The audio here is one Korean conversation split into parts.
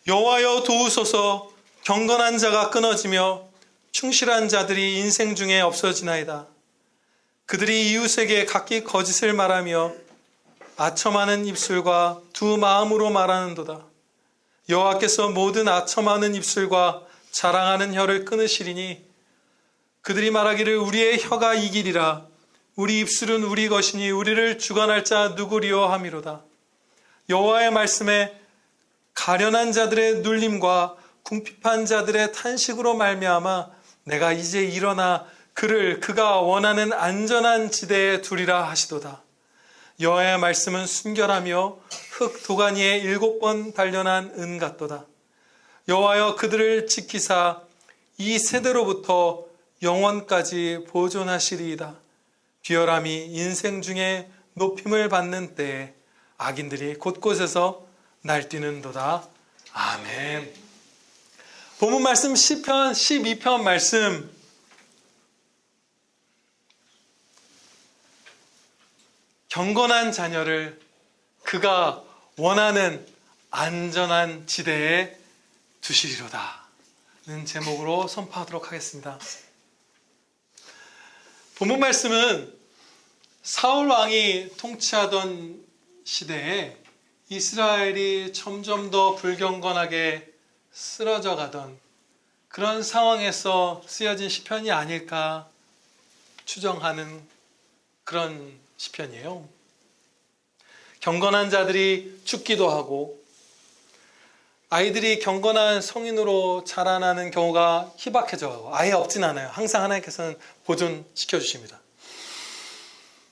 여호와여 도우소서. 경건한 자가 끊어지며 충실한 자들이 인생 중에 없어지나이다. 그들이 이웃에게 각기 거짓을 말하며 아첨하는 입술과 두 마음으로 말하는도다. 여호와께서 모든 아첨하는 입술과 자랑하는 혀를 끊으시리니 그들이 말하기를 우리의 혀가 이기리라. 우리 입술은 우리 것이니 우리를 주관할 자 누구리요 함이로다. 여호와의 말씀에 가련한 자들의 눌림과 궁핍한 자들의 탄식으로 말미암아 내가 이제 일어나 그를 그가 원하는 안전한 지대에 두리라 하시도다. 여호와의 말씀은 순결하며 흙 도가니에 7번 단련한 은 같도다. 여호와여 그들을 지키사 이 세대로부터 영원까지 보존하시리이다. 비열함이 인생 중에 높임을 받는 때에 악인들이 곳곳에서 날뛰는도다. 아멘. 본문 말씀 시편 12편 말씀, 경건한 자녀를 그가 원하는 안전한 지대에 두시리로다 는 제목으로 선포하도록 하겠습니다. 본문 말씀은 사울 왕이 통치하던 시대에 이스라엘이 점점 더 불경건하게 쓰러져 가던 그런 상황에서 쓰여진 시편이 아닐까 추정하는 그런 시편이에요. 경건한 자들이 죽기도 하고 아이들이 경건한 성인으로 자라나는 경우가 희박해져 가고 아예 없진 않아요. 항상 하나님께서는 보존시켜 주십니다.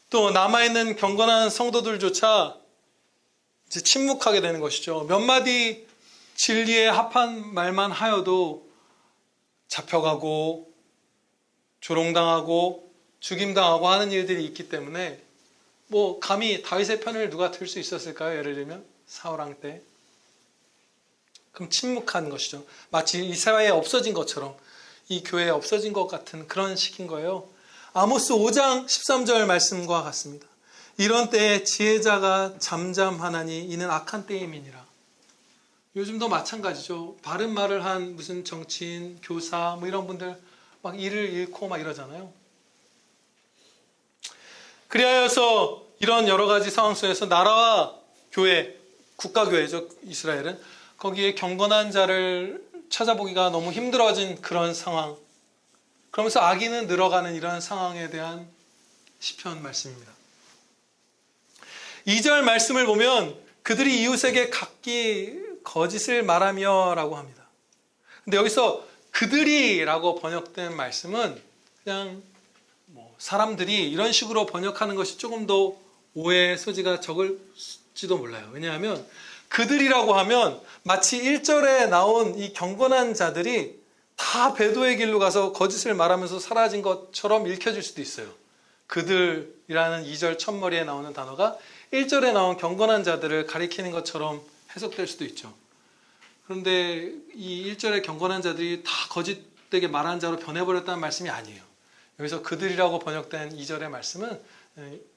또 남아있는 경건한 성도들조차 이제 침묵하게 되는 것이죠. 몇 마디 진리에 합한 말만 하여도 잡혀가고 조롱당하고 죽임당하고 하는 일들이 있기 때문에 뭐 감히 다윗의 편을 누가 들 수 있었을까요? 예를 들면 사울왕 때. 그럼 침묵한 것이죠. 마치 이스라엘에 없어진 것처럼 이 교회에 없어진 것 같은 그런 시기인 거예요. 아모스 5장 13절 말씀과 같습니다. 이런 때에 지혜자가 잠잠하나니 이는 악한 때임이니라. 요즘도 마찬가지죠. 바른 말을 한 무슨 정치인, 교사 뭐 이런 분들 막 일을 잃고 막 이러잖아요. 그리하여서 이런 여러 가지 상황 속에서 나라와 교회, 국가교회죠. 이스라엘은 거기에 경건한 자를 찾아보기가 너무 힘들어진 그런 상황. 그러면서 악인은 늘어가는 이런 상황에 대한 시편 말씀입니다. 2절 말씀을 보면 그들이 이웃에게 각기 거짓을 말하며 라고 합니다. 근데 여기서 그들이라고 번역된 말씀은 그냥 사람들이 이런 식으로 번역하는 것이 조금 더 오해의 소지가 적을지도 몰라요. 왜냐하면 그들이라고 하면 마치 1절에 나온 이 경건한 자들이 다 배도의 길로 가서 거짓을 말하면서 사라진 것처럼 읽혀질 수도 있어요. 그들이라는 2절 첫머리에 나오는 단어가 1절에 나온 경건한 자들을 가리키는 것처럼 해석될 수도 있죠. 그런데 이 1절의 경건한 자들이 다 거짓되게 말하는 자로 변해버렸다는 말씀이 아니에요. 여기서 그들이라고 번역된 2절의 말씀은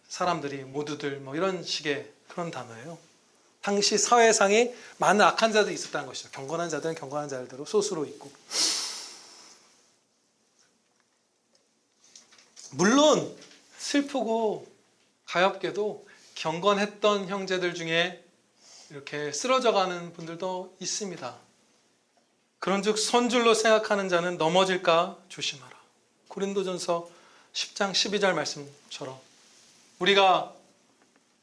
사람들이 모두들 뭐 이런 식의 그런 단어예요. 당시 사회상에 많은 악한 자들이 있었다는 것이죠. 경건한 자들은 경건한 자들대로 소수로 있고. 물론 슬프고 가엾게도 경건했던 형제들 중에 이렇게 쓰러져가는 분들도 있습니다. 그런즉 선줄로 생각하는 자는 넘어질까 조심하라. 고린도전서 10장 12절 말씀처럼 우리가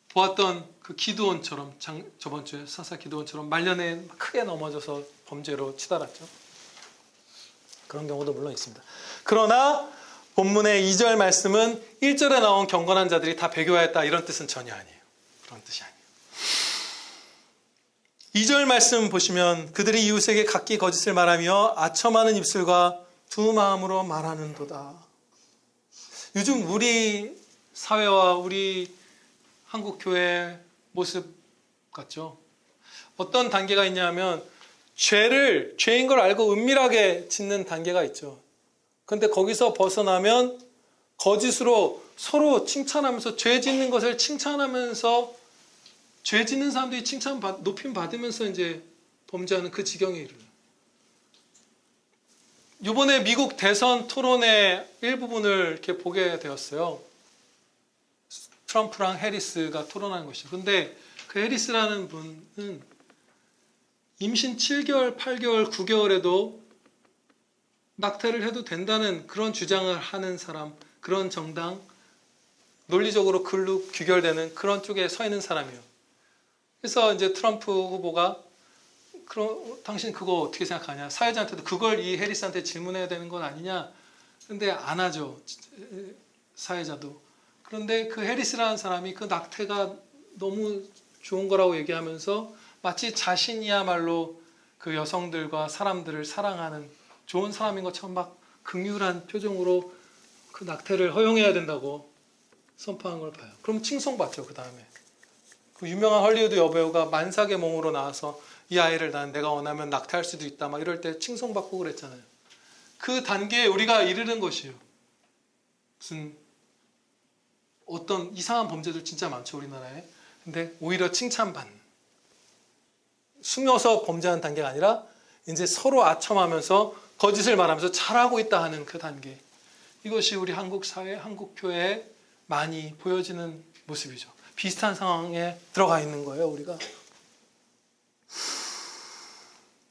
보았던 그 기드온처럼 저번 주에 사사 기드온처럼 말년에 크게 넘어져서 범죄로 치달았죠. 그런 경우도 물론 있습니다. 그러나 본문의 2절 말씀은 1절에 나온 경건한 자들이 다 배교하였다 이런 뜻은 전혀 아니에요. 그런 뜻이 아니에요. 2절 말씀 보시면 그들이 이웃에게 각기 거짓을 말하며 아첨하는 입술과 두 마음으로 말하는도다. 요즘 우리 사회와 우리 한국 교회 모습 같죠? 어떤 단계가 있냐면 죄인 걸 알고 은밀하게 짓는 단계가 있죠. 그런데 거기서 벗어나면 거짓으로 서로 칭찬하면서 죄 짓는 것을 칭찬하면서 죄 짓는 사람들이 높임 받으면서 이제 범죄하는 그 지경에 이르러요. 이번에 미국 대선 토론의 일부분을 이렇게 보게 되었어요. 트럼프랑 해리스가 토론하는 것이죠. 근데 그 해리스라는 분은 임신 7개월, 8개월, 9개월에도 낙태를 해도 된다는 그런 주장을 하는 사람, 그런 정당, 논리적으로 글로 귀결되는 그런 쪽에 서 있는 사람이에요. 그래서 이제 트럼프 후보가 당신 그거 어떻게 생각하냐? 사회자한테도 그걸 이 해리스한테 질문해야 되는 건 아니냐? 근데 안 하죠. 사회자도. 그런데 그 해리스라는 사람이 그 낙태가 너무 좋은 거라고 얘기하면서 마치 자신이야말로 그 여성들과 사람들을 사랑하는 좋은 사람인 것처럼 막 긍휼한 표정으로 그 낙태를 허용해야 된다고 선포한 걸 봐요. 그럼 칭송받죠. 그 다음에 그 유명한 헐리우드 여배우가 만삭의 몸으로 나와서 이 아이를 내가 원하면 낙태할 수도 있다 막 이럴 때 칭송받고 그랬잖아요. 그 단계에 우리가 이르는 것이에요. 무슨 어떤 이상한 범죄들 진짜 많죠, 우리나라에. 근데 오히려 칭찬받는, 숨어서 범죄하는 단계가 아니라 이제 서로 아첨하면서 거짓을 말하면서 잘하고 있다 하는 그 단계. 이것이 우리 한국 사회, 한국 교회에 많이 보여지는 모습이죠. 비슷한 상황에 들어가 있는 거예요, 우리가.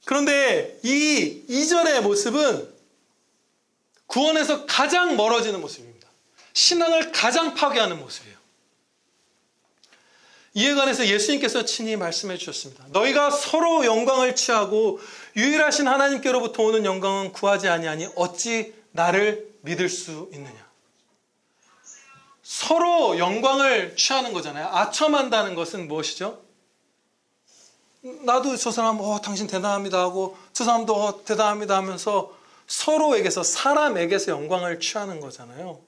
그런데 이 이전의 모습은 구원에서 가장 멀어지는 모습입니다. 신앙을 가장 파괴하는 모습이에요. 이에 관해서 예수님께서 친히 말씀해 주셨습니다. 너희가 서로 영광을 취하고 유일하신 하나님께로부터 오는 영광은 구하지 아니하니 어찌 나를 믿을 수 있느냐. 서로 영광을 취하는 거잖아요. 아첨한다는 것은 무엇이죠? 나도 저 사람 당신 대단합니다 하고 저 사람도 대단합니다 하면서 서로에게서, 사람에게서 영광을 취하는 거잖아요.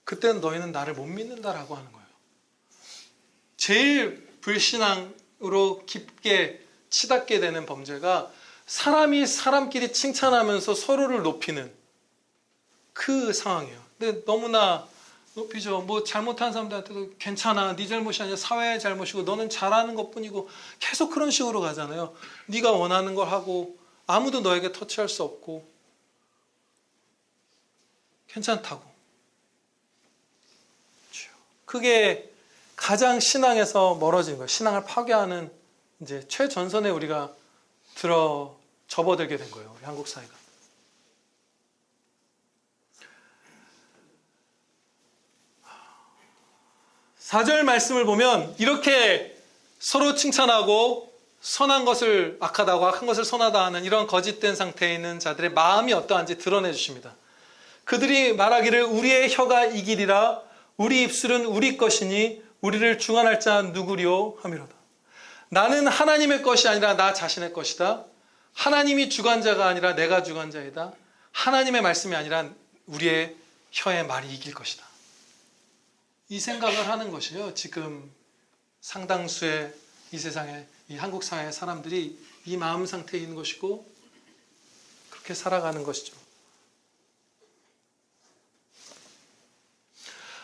그때는 너희는 나를 못 믿는다라고 하는 거예요. 제일 불신앙으로 깊게 치닫게 되는 범죄가 사람이 사람끼리 칭찬하면서 서로를 높이는 그 상황이에요. 근데 너무나 높이죠. 뭐 잘못한 사람들한테도 괜찮아, 네 잘못이 아니라 사회의 잘못이고 너는 잘하는 것뿐이고 계속 그런 식으로 가잖아요. 네가 원하는 걸 하고 아무도 너에게 터치할 수 없고 괜찮다고. 그게 가장 신앙에서 멀어진 거예요. 신앙을 파괴하는 이제 최전선에 우리가 접어들게 된 거예요. 우리 한국 사회가. 사절 말씀을 보면 이렇게 서로 칭찬하고 선한 것을 악하다고 악한 것을 선하다 하는 이런 거짓된 상태에 있는 자들의 마음이 어떠한지 드러내 주십니다. 그들이 말하기를 우리의 혀가 이기리라 우리 입술은 우리 것이니 우리를 주관할 자 누구리요 하미로다. 나는 하나님의 것이 아니라 나 자신의 것이다. 하나님이 주관자가 아니라 내가 주관자이다. 하나님의 말씀이 아니라 우리의 혀의 말이 이길 것이다. 이 생각을 하는 것이에요. 지금 상당수의 이 세상에, 이 한국 사회의 사람들이 이 마음 상태에 있는 것이고 그렇게 살아가는 것이죠.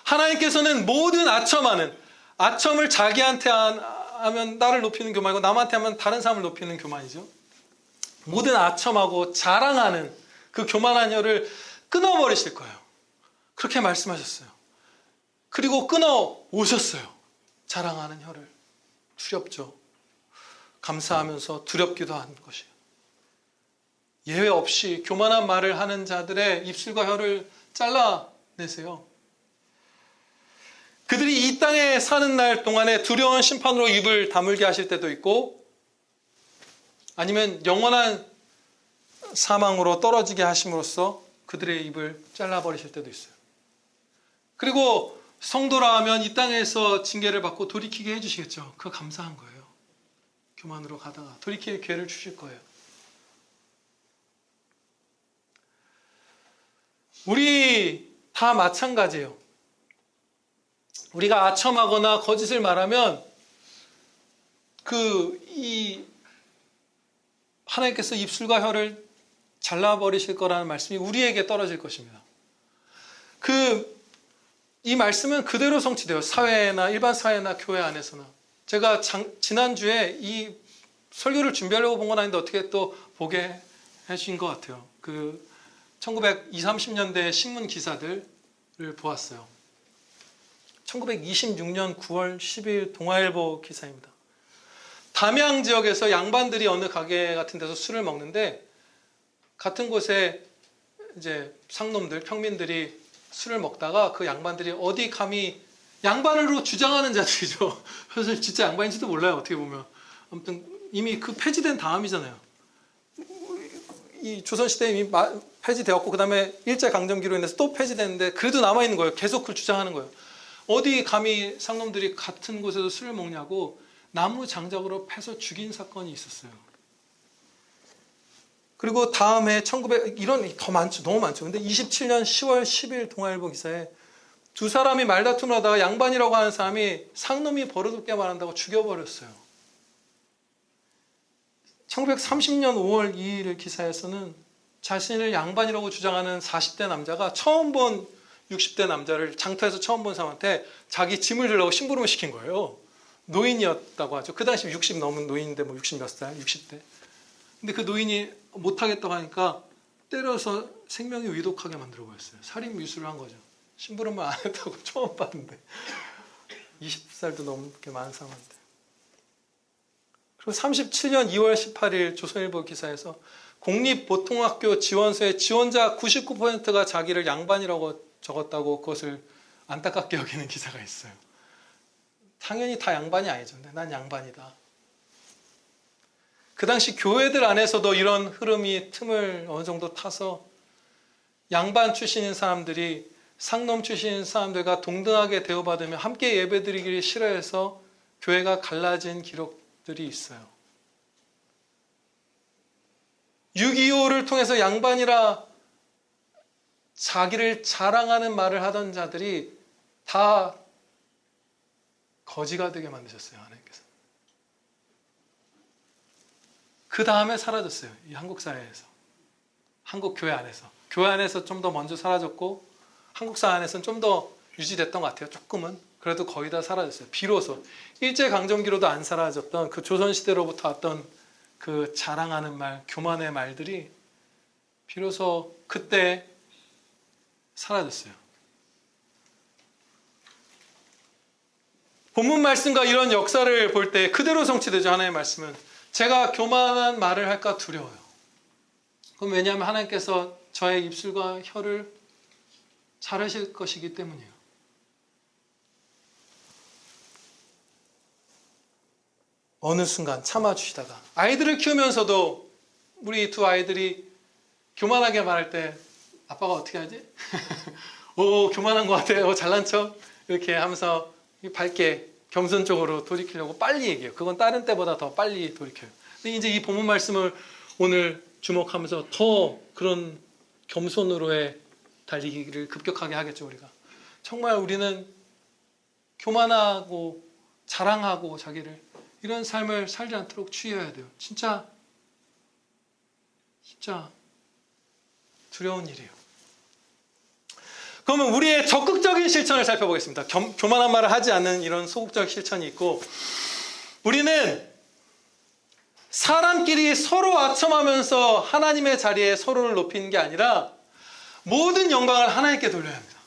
하나님께서는 모든 아첨을 자기한테 하면 나를 높이는 교만이고 남한테 하면 다른 사람을 높이는 교만이죠. 모든 아첨하고 자랑하는 그 교만한 혀를 끊어버리실 거예요. 그렇게 말씀하셨어요. 그리고 끊어 오셨어요. 자랑하는 혀를. 두렵죠. 감사하면서 두렵기도 한 것이에요. 예외 없이 교만한 말을 하는 자들의 입술과 혀를 잘라내세요. 그들이 이 땅에 사는 날 동안에 두려운 심판으로 입을 다물게 하실 때도 있고 아니면 영원한 사망으로 떨어지게 하심으로써 그들의 입을 잘라버리실 때도 있어요. 그리고 성도라 하면 이 땅에서 징계를 받고 돌이키게 해주시겠죠. 그거 감사한 거예요. 교만으로 가다가 돌이킬 기회를 주실 거예요. 우리 다 마찬가지예요. 우리가 아첨하거나 거짓을 말하면 하나님께서 입술과 혀를 잘라버리실 거라는 말씀이 우리에게 떨어질 것입니다. 이 말씀은 그대로 성취돼요. 사회나 일반 사회나 교회 안에서나. 제가 지난주에 이 설교를 준비하려고 본 건 아닌데 어떻게 또 보게 해주신 것 같아요. 그 1920, 30년대 신문 기사들을 보았어요. 1926년 9월 10일 동아일보 기사입니다. 담양 지역에서 양반들이 어느 가게 같은 데서 술을 먹는데 같은 곳에 이제 상놈들, 평민들이 술을 먹다가 그 양반들이 어디 감히 양반으로 주장하는 자들이죠. 사실 진짜 양반인지도 몰라요. 어떻게 보면. 아무튼 이미 그 폐지된 다음이잖아요. 이 조선시대에 이미 폐지되었고 그 다음에 일제강점기로 인해서 또 폐지됐는데 그래도 남아있는 거예요. 계속 그걸 주장하는 거예요. 어디 감히 상놈들이 같은 곳에서 술을 먹냐고 나무 장작으로 패서 죽인 사건이 있었어요. 그리고 다음해 1900 이런 더 많죠. 너무 많죠. 근데 27년 10월 10일 동아일보 기사에 두 사람이 말다툼을 하다가 양반이라고 하는 사람이 상놈이 버릇없게 말한다고 죽여버렸어요. 1930년 5월 2일 기사에서는 자신을 양반이라고 주장하는 40대 남자가 처음 본 60대 남자를 장터에서 처음 본 사람한테 자기 짐을 주려고 심부름을 시킨 거예요. 노인이었다고 하죠. 그 당시 60 넘은 노인인데 뭐 60 몇 살, 60대. 근데 그 노인이 못하겠다고 하니까 때려서 생명이 위독하게 만들어 버렸어요. 살인 미수를 한 거죠. 심부름을 안 했다고 처음 봤는데 20살도 넘게 많은 사람한테. 그리고 37년 2월 18일 조선일보 기사에서 공립보통학교 지원서에 지원자 99%가 자기를 양반이라고 적었다고 그것을 안타깝게 여기는 기사가 있어요. 당연히 다 양반이 아니죠. 근데 난 양반이다. 그 당시 교회들 안에서도 이런 흐름이 틈을 어느 정도 타서 양반 출신인 사람들이 상놈 출신인 사람들과 동등하게 대우받으며 함께 예배드리기를 싫어해서 교회가 갈라진 기록들이 있어요. 6.25를 통해서 양반이라 자기를 자랑하는 말을 하던 자들이 다 거지가 되게 만드셨어요. 하나님께서. 그 다음에 사라졌어요. 이 한국 사회에서. 한국 교회 안에서. 교회 안에서 좀 더 먼저 사라졌고 한국 사회 안에서는 좀 더 유지됐던 것 같아요. 조금은. 그래도 거의 다 사라졌어요. 비로소 일제강점기로도 안 사라졌던 그 조선시대로부터 왔던 그 자랑하는 말, 교만의 말들이 비로소 그때 사라졌어요. 본문 말씀과 이런 역사를 볼 때 그대로 성취되죠. 하나님의 말씀은. 제가 교만한 말을 할까 두려워요. 그럼 왜냐하면 하나님께서 저의 입술과 혀를 자르실 것이기 때문이에요. 어느 순간 참아주시다가 아이들을 키우면서도 우리 두 아이들이 교만하게 말할 때 아빠가 어떻게 하지? 오, 교만한 것 같아. 잘난 척 이렇게 하면서 밝게 겸손적으로 돌이키려고 빨리 얘기해요. 그건 다른 때보다 더 빨리 돌이켜요. 근데 이제 이 본문 말씀을 오늘 주목하면서 더 그런 겸손으로의 달리기를 급격하게 하겠죠. 우리가 정말 우리는 교만하고 자랑하고 자기를 이런 삶을 살지 않도록 주의해야 돼요. 진짜 두려운 일이에요. 그러면 우리의 적극적인 실천을 살펴보겠습니다. 교만한 말을 하지 않는 이런 소극적 실천이 있고, 우리는 사람끼리 서로 아첨하면서 하나님의 자리에 서로를 높이는 게 아니라 모든 영광을 하나님께 돌려야 합니다.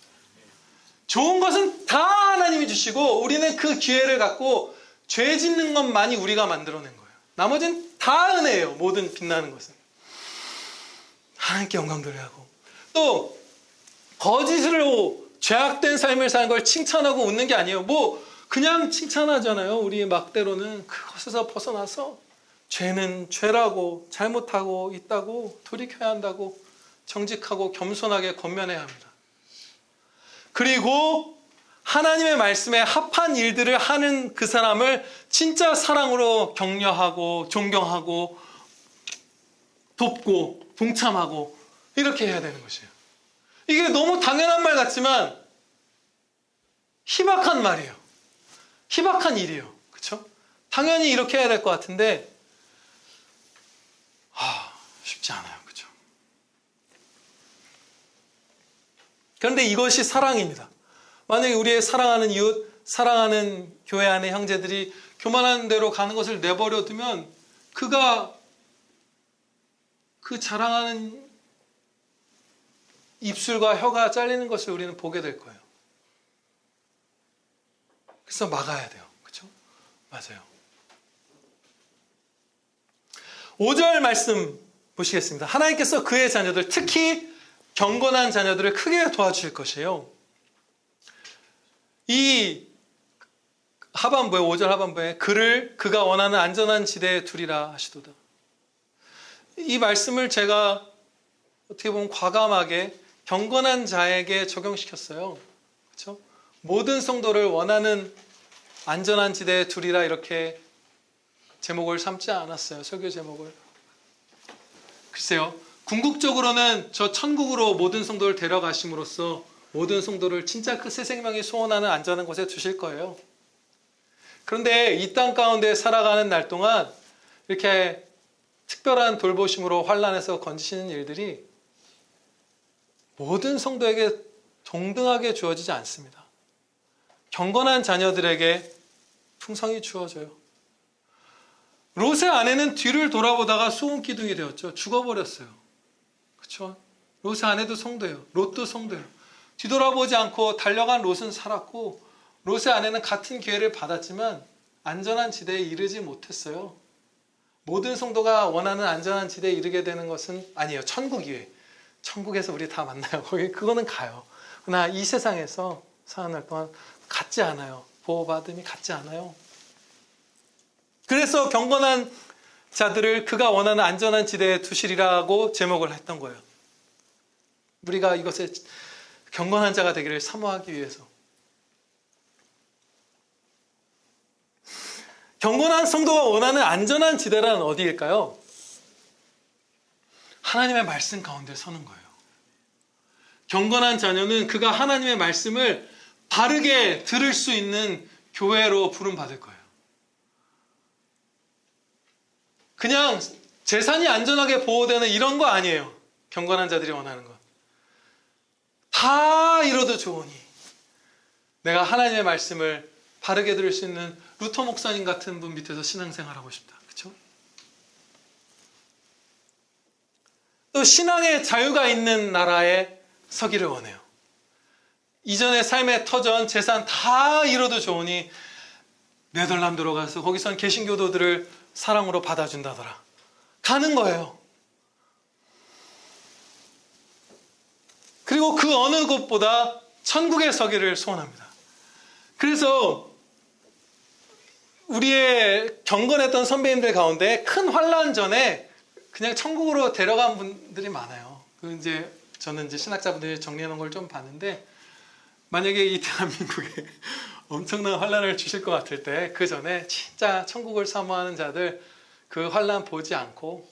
좋은 것은 다 하나님이 주시고 우리는 그 기회를 갖고 죄 짓는 것만이 우리가 만들어낸 거예요. 나머지는 다 은혜예요. 모든 빛나는 것은. 하나님께 영광 돌려야 하고, 또 거짓으로 죄악된 삶을 사는 걸 칭찬하고 웃는 게 아니에요. 뭐 그냥 칭찬하잖아요. 우리 막대로는 그것에서 벗어나서 죄는 죄라고, 잘못하고 있다고, 돌이켜야 한다고, 정직하고 겸손하게 권면해야 합니다. 그리고 하나님의 말씀에 합한 일들을 하는 그 사람을 진짜 사랑으로 격려하고 존경하고 돕고 동참하고 이렇게 해야 되는 것이에요. 이게 너무 당연한 말 같지만 희박한 말이에요. 희박한 일이에요. 그렇죠? 당연히 이렇게 해야 될 것 같은데 쉽지 않아요. 그렇죠? 그런데 이것이 사랑입니다. 만약에 우리의 사랑하는 이웃, 사랑하는 교회 안의 형제들이 교만한 대로 가는 것을 내버려 두면 그가 그 자랑하는 입술과 혀가 잘리는 것을 우리는 보게 될 거예요. 그래서 막아야 돼요. 그렇죠? 맞아요. 5절 말씀 보시겠습니다. 하나님께서 그의 자녀들, 특히 경건한 자녀들을 크게 도와주실 것이에요. 이 하반부에 5절 하반부에 그가 원하는 안전한 지대에 두리라 하시도다. 이 말씀을 제가 어떻게 보면 과감하게 경건한 자에게 적용시켰어요. 그렇죠? 모든 성도를 원하는 안전한 지대에 두리라 이렇게 제목을 삼지 않았어요. 설교 제목을. 글쎄요. 궁극적으로는 저 천국으로 모든 성도를 데려가심으로써 모든 성도를 진짜 그 새 생명이 소원하는 안전한 곳에 두실 거예요. 그런데 이 땅 가운데 살아가는 날 동안 이렇게 특별한 돌보심으로 환난에서 건지시는 일들이 모든 성도에게 동등하게 주어지지 않습니다. 경건한 자녀들에게 풍성이 주어져요. 롯의 아내는 뒤를 돌아보다가 소금 기둥이 되었죠. 죽어버렸어요. 그렇죠? 롯의 아내도 성도예요. 롯도 성도예요. 뒤돌아보지 않고 달려간 롯은 살았고 롯의 아내는 같은 기회를 받았지만 안전한 지대에 이르지 못했어요. 모든 성도가 원하는 안전한 지대에 이르게 되는 것은 아니에요. 천국이에요. 천국에서 우리 다 만나요. 거기 그거는 가요. 그러나 이 세상에서 사는 날 동안 같지 않아요. 보호받음이 같지 않아요. 그래서 경건한 자들을 그가 원하는 안전한 지대에 두시리라고 제목을 했던 거예요. 우리가 이것에 경건한 자가 되기를 사모하기 위해서. 경건한 성도가 원하는 안전한 지대란 어디일까요? 하나님의 말씀 가운데 서는 거예요. 경건한 자녀는 그가 하나님의 말씀을 바르게 들을 수 있는 교회로 부름받을 거예요. 그냥 재산이 안전하게 보호되는 이런 거 아니에요. 경건한 자들이 원하는 것. 다 이뤄도 좋으니 내가 하나님의 말씀을 바르게 들을 수 있는 루터 목사님 같은 분 밑에서 신앙생활하고 싶다. 그렇죠? 또 신앙의 자유가 있는 나라에 서기를 원해요. 이전의 삶의 터전, 재산 다 잃어도 좋으니 네덜란드로 가서 거기선 개신교도들을 사랑으로 받아준다더라. 가는 거예요. 그리고 그 어느 곳보다 천국에 서기를 소원합니다. 그래서 우리의 경건했던 선배님들 가운데 큰 환난 전에 그냥 천국으로 데려간 분들이 많아요. 저는 신학자분들이 정리해 놓은 걸 좀 봤는데, 만약에 이 대한민국에 엄청난 환난을 주실 것 같을 때 그 전에 진짜 천국을 사모하는 자들 그 환난 보지 않고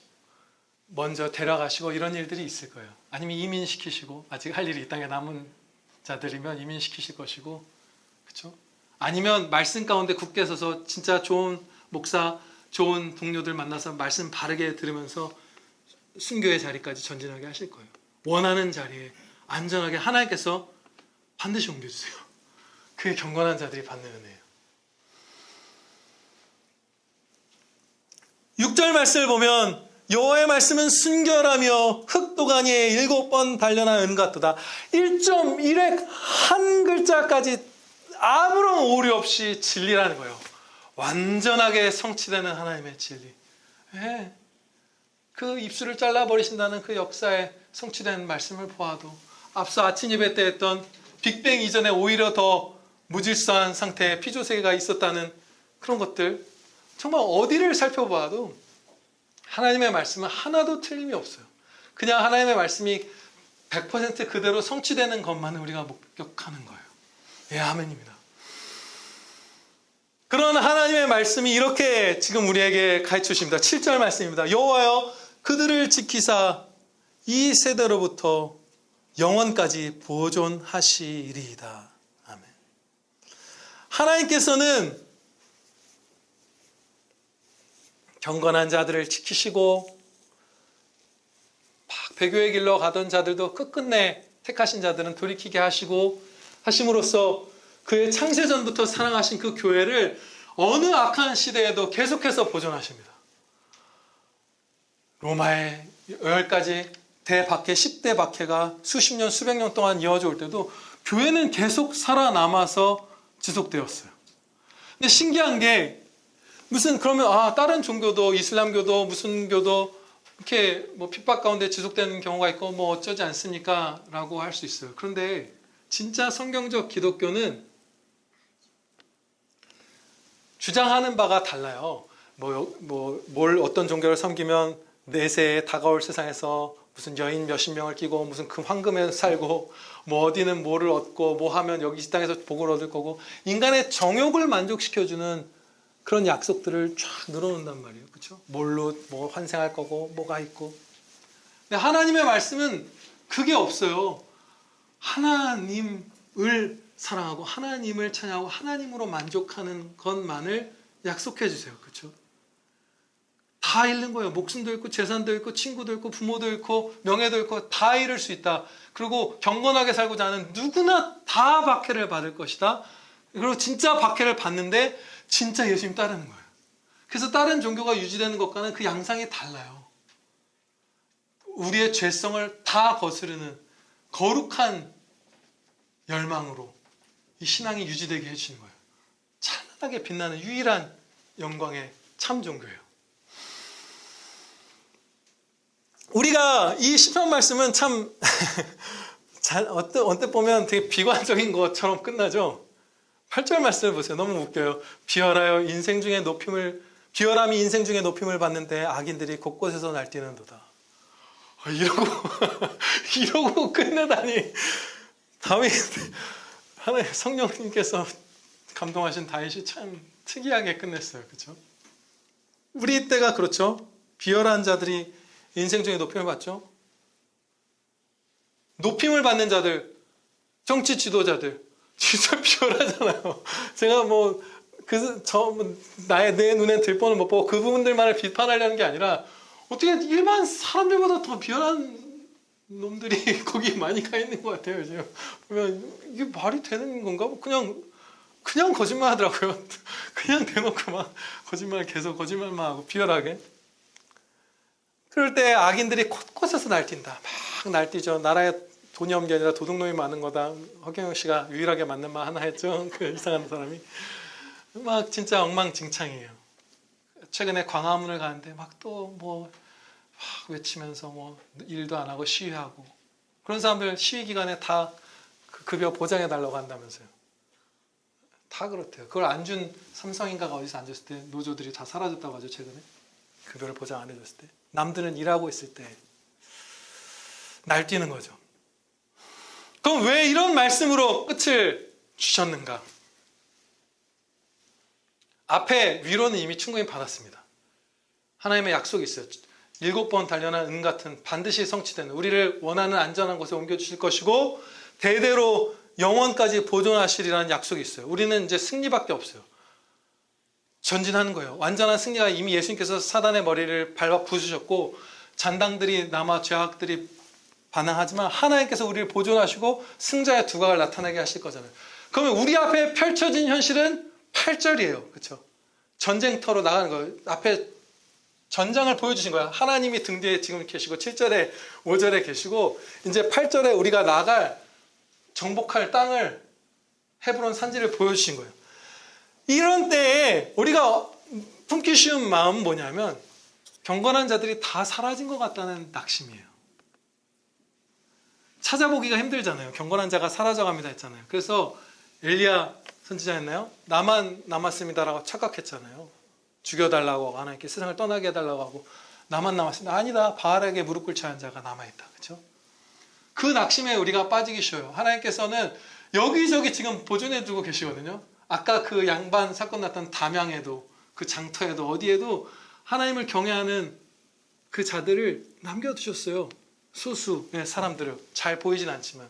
먼저 데려가시고 이런 일들이 있을 거예요. 아니면 이민시키시고, 아직 할 일이 이 땅에 남은 자들이면 이민시키실 것이고, 그렇죠? 아니면 말씀 가운데 굳게 서서 진짜 좋은 목사, 좋은 동료들 만나서 말씀 바르게 들으면서 순교의 자리까지 전진하게 하실 거예요. 원하는 자리에 안전하게 하나님께서 반드시 옮겨주세요. 그게 경건한 자들이 받는 은혜예요. 6절 말씀을 보면 여호와의 말씀은 순결하며 흑도가니에 7번 단련한 은 같도다. 1.1획 한 글자까지 아무런 오류 없이 진리라는 거예요. 완전하게 성취되는 하나님의 진리. 네. 그 입술을 잘라버리신다는 그 역사에 성취된 말씀을 보아도 앞서 아침 예배 때 했던 빅뱅 이전에 오히려 더 무질서한 상태의 피조세계가 있었다는 그런 것들, 정말 어디를 살펴봐도 하나님의 말씀은 하나도 틀림이 없어요. 그냥 하나님의 말씀이 100% 그대로 성취되는 것만을 우리가 목격하는 거예요. 예, 아멘입니다. 그런 하나님의 말씀이 이렇게 지금 우리에게 가르쳐 주십니다. 7절 말씀입니다. 여호와여 그들을 지키사 이 세대로부터 영원까지 보존하시리이다. 아멘. 하나님께서는 경건한 자들을 지키시고 막 배교의 길로 가던 자들도 끝끝내 택하신 자들은 돌이키게 하심으로써 그의 창세전부터 사랑하신 그 교회를 어느 악한 시대에도 계속해서 보존하십니다. 로마의 10가지 대박해, 10대 박해가 수십 년, 수백 년 동안 이어져 올 때도 교회는 계속 살아남아서 지속되었어요. 근데 신기한 게 무슨 그러면 다른 종교도 이슬람교도 무슨 교도 이렇게 뭐 핍박 가운데 지속되는 경우가 있고 뭐 어쩌지 않습니까? 라고 할 수 있어요. 그런데 진짜 성경적 기독교는 주장하는 바가 달라요. 뭘 어떤 종교를 섬기면 내세에 다가올 세상에서 무슨 여인 몇십 명을 끼고 무슨 그 황금에 살고 뭐 어디는 뭐를 얻고 뭐 하면 여기 이 땅에서 복을 얻을 거고 인간의 정욕을 만족시켜주는 그런 약속들을 쫙 늘어놓는단 말이에요. 그렇죠? 뭘로 뭐 환생할 거고 뭐가 있고. 근데 하나님의 말씀은 그게 없어요. 하나님을 사랑하고 하나님을 찬양하고 하나님으로 만족하는 것만을 약속해 주세요. 그렇죠? 다 잃는 거예요. 목숨도 잃고 재산도 잃고 친구도 잃고 부모도 잃고 명예도 잃고 다 잃을 수 있다. 그리고 경건하게 살고자 하는 누구나 다 박해를 받을 것이다. 그리고 진짜 박해를 받는데 진짜 예수님 따르는 거예요. 그래서 다른 종교가 유지되는 것과는 그 양상이 달라요. 우리의 죄성을 다 거스르는 거룩한 열망으로 이 신앙이 유지되게 해주시는 거예요. 찬란하게 빛나는 유일한 영광의 참 종교예요. 우리가 이 시편 말씀은 참 언뜻 보면 되게 비관적인 것처럼 끝나죠. 8절 말씀을 보세요. 너무 웃겨요. 비열함이 인생 중에 높임을 받는데 악인들이 곳곳에서 날뛰는도다. 이러고 끝내다니. 다윗 하나님 성령님께서 감동하신 다윗이 참 특이하게 끝냈어요. 그렇죠? 우리 때가 그렇죠. 비열한 자들이 인생 중에 높임을 받죠. 높임을 받는 자들, 정치 지도자들 진짜 비열하잖아요. 제가 내 눈에 들보는 못 보고 그 부분들만을 비판하려는 게 아니라 어떻게 일반 사람들보다 더 비열한 놈들이 거기 많이 가 있는 것 같아요. 지금 보면 이게 말이 되는 건가? 그냥 거짓말 하더라고요. 그냥 대놓고 막 계속 거짓말만 하고 비열하게. 그럴 때 악인들이 곳곳에서 날뛴다. 막 날뛰죠. 나라에 돈이 없는 게 아니라 도둑놈이 많은 거다. 허경영 씨가 유일하게 맞는 말 하나 했죠. 그 이상한 사람이. 막 진짜 엉망진창이에요. 최근에 광화문을 가는데 막 또 외치면서 일도 안 하고 시위하고. 그런 사람들 시위 기간에 다 그 급여 보장해 달라고 한다면서요. 다 그렇대요. 그걸 안 준 삼성인가가 어디서 앉았을 때 노조들이 다 사라졌다고 하죠. 최근에. 급여를 보장 안 해줬을 때. 남들은 일하고 있을 때 날뛰는 거죠. 그럼 왜 이런 말씀으로 끝을 주셨는가? 앞에 위로는 이미 충분히 받았습니다. 하나님의 약속이 있어요. 7번 단련한 은 같은 반드시 성취되는 우리를 원하는 안전한 곳에 옮겨주실 것이고 대대로 영원까지 보존하시리라는 약속이 있어요. 우리는 이제 승리밖에 없어요. 전진하는 거예요. 완전한 승리가 이미 예수님께서 사단의 머리를 밟아 부수셨고 잔당들이 남아 죄악들이 반항하지만 하나님께서 우리를 보존하시고 승자의 두각을 나타나게 하실 거잖아요. 그러면 우리 앞에 펼쳐진 현실은 8절이에요. 그렇죠? 전쟁터로 나가는 거예요. 앞에 전장을 보여주신 거야. 하나님이 등 뒤에 지금 계시고 7절에 5절에 계시고 이제 8절에 우리가 나갈 정복할 땅을 헤브론 산지를 보여주신 거예요. 이런 때에 우리가 품기 쉬운 마음은 뭐냐면 경건한 자들이 다 사라진 것 같다는 낙심이에요. 찾아보기가 힘들잖아요. 경건한 자가 사라져갑니다 했잖아요. 그래서 엘리야 선지자였나요? 나만 남았습니다라고 착각했잖아요. 죽여달라고 하나님께 세상을 떠나게 해달라고 하고 나만 남았습니다. 아니다. 바알에게 무릎 꿇지 않은 자가 남아있다. 그렇죠? 그 낙심에 우리가 빠지기 쉬워요. 하나님께서는 여기저기 지금 보존해 두고 계시거든요. 아까 그 양반 사건 났던 담양에도 그 장터에도 어디에도 하나님을 경외하는 그 자들을 남겨두셨어요. 소수의 사람들을 잘 보이진 않지만.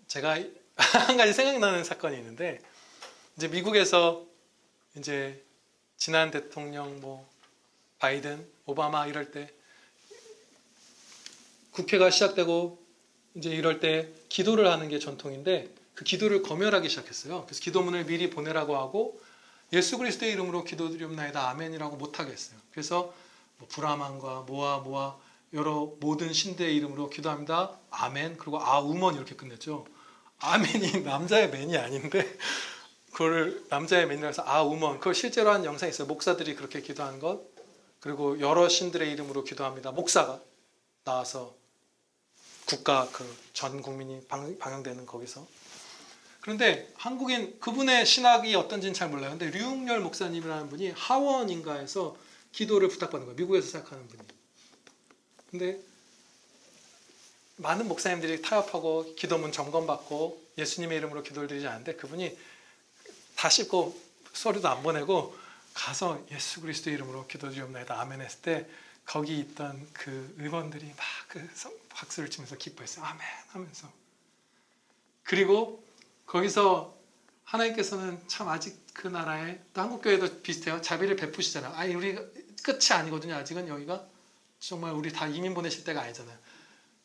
제가 한 가지 생각나는 사건이 있는데 이제 미국에서 이제 지난 대통령 바이든, 오바마 이럴 때 국회가 시작되고 이제 이럴 때 기도를 하는 게 전통인데 그 기도를 검열하기 시작했어요. 그래서 기도문을 미리 보내라고 하고 예수 그리스도의 이름으로 기도드리옵나이다 아멘이라고 못하게 했어요. 그래서 뭐 브라만과 모아 여러 모든 신대의 이름으로 기도합니다 아멘, 그리고 아우먼 이렇게 끝냈죠. 아멘이 남자의 맨이 아닌데 그걸 남자의 맨이라고 해서 아우먼, 그걸 실제로 한 영상이 있어요. 목사들이 그렇게 기도하는 것. 그리고 여러 신들의 이름으로 기도합니다 목사가 나와서 국가 전 국민이 방영되는 거기서. 그런데 한국인 그분의 신학이 어떤지는 잘 몰라요. 근데 류웅열 목사님이라는 분이 하원인가에서 기도를 부탁받는 거예요. 미국에서 시작하는 분이. 근데 많은 목사님들이 타협하고 기도문 점검받고 예수님의 이름으로 기도를 드리지 않는데 그분이 다 씹고 소리도 안 보내고 가서 예수 그리스도의 이름으로 기도드리옵나이다 아멘 했을 때 거기 있던 그 의원들이 막 그 박수를 치면서 기뻐했어요. 아멘 하면서. 그리고 거기서 하나님께서는 참 아직 그 나라에, 또 한국교회도 비슷해요. 자비를 베푸시잖아요. 아니 우리 끝이 아니거든요. 아직은 여기가 정말 우리 다 이민 보내실 때가 아니잖아요.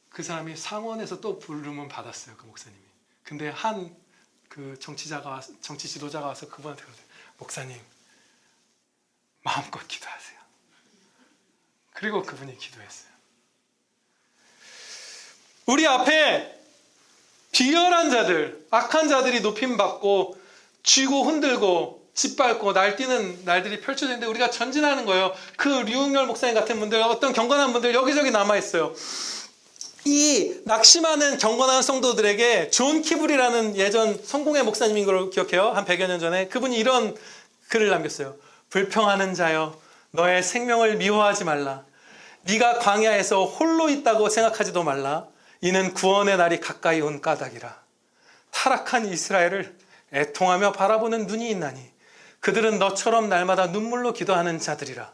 그 사람이 상원에서 또 부름을 받았어요. 그 목사님이. 근데 한 그 정치 지도자가 와서 그분한테 그러대요. 목사님 마음껏 기도하세요. 그리고 그분이 기도했어요. 우리 앞에 비열한 자들, 악한 자들이 높임받고 쥐고 흔들고 짓밟고 날뛰는 날들이 펼쳐져 있는데 우리가 전진하는 거예요. 그 류웅열 목사님 같은 분들, 어떤 경건한 분들 여기저기 남아있어요. 이 낙심하는 경건한 성도들에게 존 키블이라는 예전 성공의 목사님인 걸 기억해요. 한 100여 년 전에. 그분이 이런 글을 남겼어요. 불평하는 자여, 너의 생명을 미워하지 말라. 네가 광야에서 홀로 있다고 생각하지도 말라. 이는 구원의 날이 가까이 온 까닭이라. 타락한 이스라엘을 애통하며 바라보는 눈이 있나니 그들은 너처럼 날마다 눈물로 기도하는 자들이라.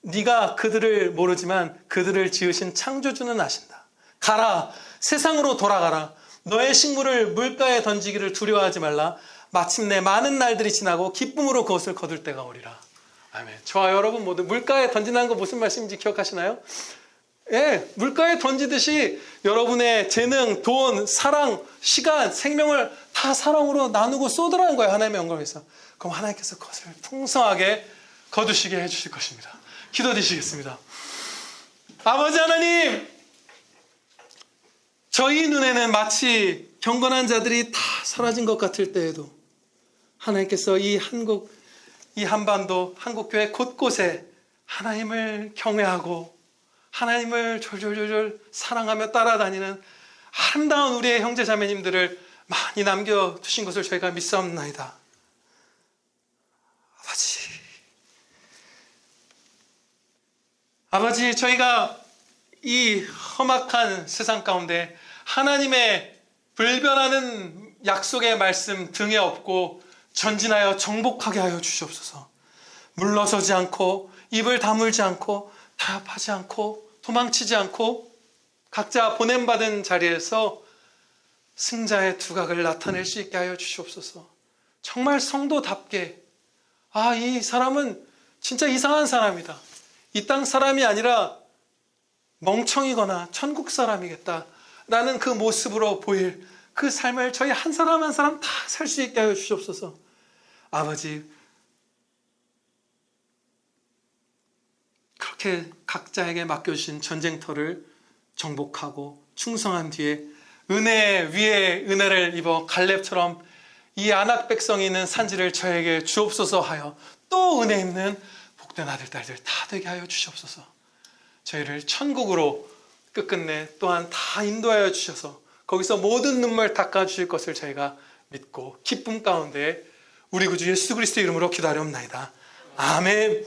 네가 그들을 모르지만 그들을 지으신 창조주는 아신다. 가라, 세상으로 돌아가라. 너의 식물을 물가에 던지기를 두려워하지 말라. 마침내 많은 날들이 지나고 기쁨으로 그것을 거둘 때가 오리라. 아멘. 저와 여러분 모두 물가에 던진다는 거 무슨 말씀인지 기억하시나요? 예, 물가에 던지듯이 여러분의 재능, 돈, 사랑, 시간, 생명을 다 사랑으로 나누고 쏟으라는 거예요. 하나님의 영광에서. 그럼 하나님께서 그것을 풍성하게 거두시게 해주실 것입니다. 기도드리시겠습니다. 아버지 하나님, 저희 눈에는 마치 경건한 자들이 다 사라진 것 같을 때에도 하나님께서 이 한국, 이 한반도, 한국교회 곳곳에 하나님을 경외하고 하나님을 졸졸졸 사랑하며 따라다니는 아름다운 우리의 형제 자매님들을 많이 남겨두신 것을 저희가 믿사옵나이다. 아버지, 저희가 이 험악한 세상 가운데 하나님의 불변하는 약속의 말씀 등에 업고 전진하여 정복하게 하여 주시옵소서. 물러서지 않고 입을 다물지 않고 타협하지 않고 도망치지 않고 각자 보냄받은 자리에서 승자의 두각을 나타낼 수 있게 하여 주시옵소서. 정말 성도답게, 이 사람은 진짜 이상한 사람이다, 이 땅 사람이 아니라 멍청이거나 천국 사람이겠다 라는 그 모습으로 보일 그 삶을 저희 한 사람 한 사람 다 살 수 있게 하여 주시옵소서. 아버지, 그렇게 각자에게 맡겨주신 전쟁터를 정복하고 충성한 뒤에 은혜 위에 은혜를 입어 갈렙처럼 이 아낙 백성이 있는 산지를 저에게 주옵소서 하여 또 은혜 입는 복된 아들 딸들 다 되게 하여 주시옵소서. 저희를 천국으로 끝끝내 또한 다 인도하여 주셔서 거기서 모든 눈물 닦아주실 것을 저희가 믿고 기쁨 가운데 우리 구주 예수 그리스도 이름으로 기도하옵나이다. 아멘.